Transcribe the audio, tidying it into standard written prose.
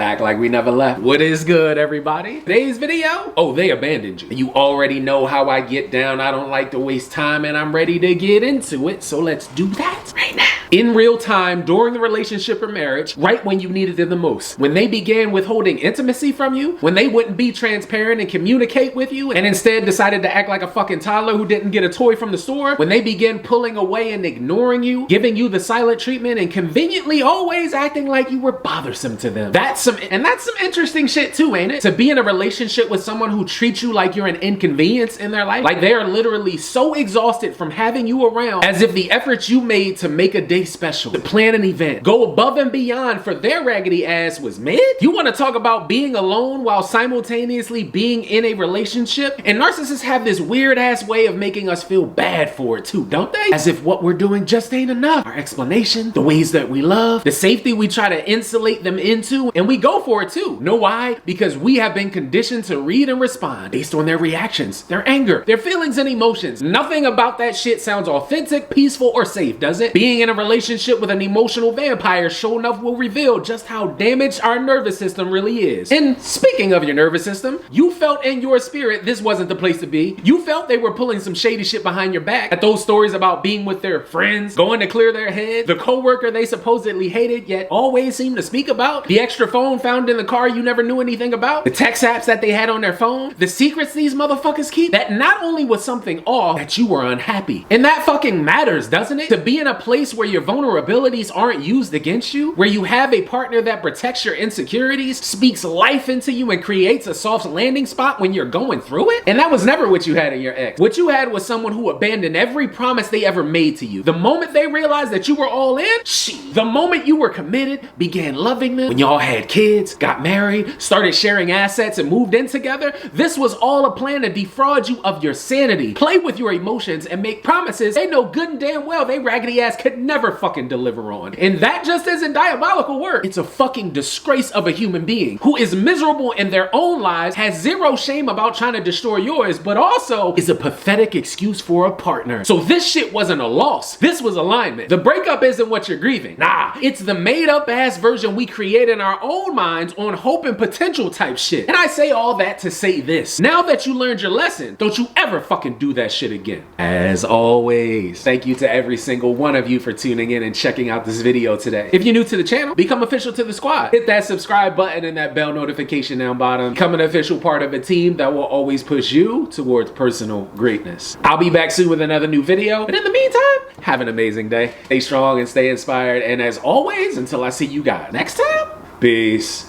Back like we never left. What is good, everybody? Today's video? Oh, they abandoned you. You already know how I get down. I don't like to waste time and I'm ready to get into it. So let's do that right now. In real time, during the relationship or marriage, right when you needed them the most. When they began withholding intimacy from you, when they wouldn't be transparent and communicate with you and instead decided to act like a fucking toddler who didn't get a toy from the store, when they began pulling away and ignoring you, giving you the silent treatment and conveniently always acting like you were bothersome to them. That's some interesting shit too, ain't it? To be in a relationship with someone who treats you like you're an inconvenience in their life, like they are literally so exhausted from having you around as if the efforts you made to make a day special, to plan an event, go above and beyond for their raggedy ass was mid? You want to talk about being alone while simultaneously being in a relationship? And narcissists have this weird ass way of making us feel bad for it too, don't they? As if what we're doing just ain't enough. Our explanation, the ways that we love, the safety we try to insulate them into, and we go for it too. Know why? Because we have been conditioned to read and respond based on their reactions, their anger, their feelings and emotions. Nothing about that shit sounds authentic, peaceful, or safe, does it? Being in a relationship with an emotional vampire sure enough will reveal just how damaged our nervous system really is. And speaking of your nervous system, you felt in your spirit this wasn't the place to be. You felt they were pulling some shady shit behind your back. At those stories about being with their friends, going to clear their head, the coworker they supposedly hated yet always seemed to speak about, the extra phone found in the car you never knew anything about, the text apps that they had on their phone, the secrets these motherfuckers keep. That not only was something off, that you were unhappy. And that fucking matters, doesn't it? To be in a place where your vulnerabilities aren't used against you, where you have a partner that protects your insecurities, speaks life into you, and creates a soft landing spot when you're going through it. And that was never what you had in your ex. What you had was someone who abandoned every promise they ever made to you. The moment they realized that you were all in, the moment you were committed, began loving them, when y'all had kids, got married, started sharing assets, and moved in together, this was all a plan to defraud you of your sanity, play with your emotions, and make promises they know good and damn well they raggedy ass could never fucking deliver on. And that just isn't diabolical work. It's a fucking disgrace of a human being who is miserable in their own lives, has zero shame about trying to destroy yours, but also is a pathetic excuse for a partner. So this shit wasn't a loss. This was alignment. The breakup isn't what you're grieving. Nah, it's the made up ass version we create in our own minds on hope and potential type shit. And I say all that to say this. Now that you learned your lesson, don't you ever fucking do that shit again. As always, thank you to every single one of you for tuning in and checking out this video today. If you're new to the channel, become official to the squad. Hit that subscribe button and that bell notification down bottom. Become an official part of a team that will always push you towards personal greatness. I'll be back soon with another new video. But in the meantime, have an amazing day. Stay strong and stay inspired. And as always, until I see you guys next time, peace.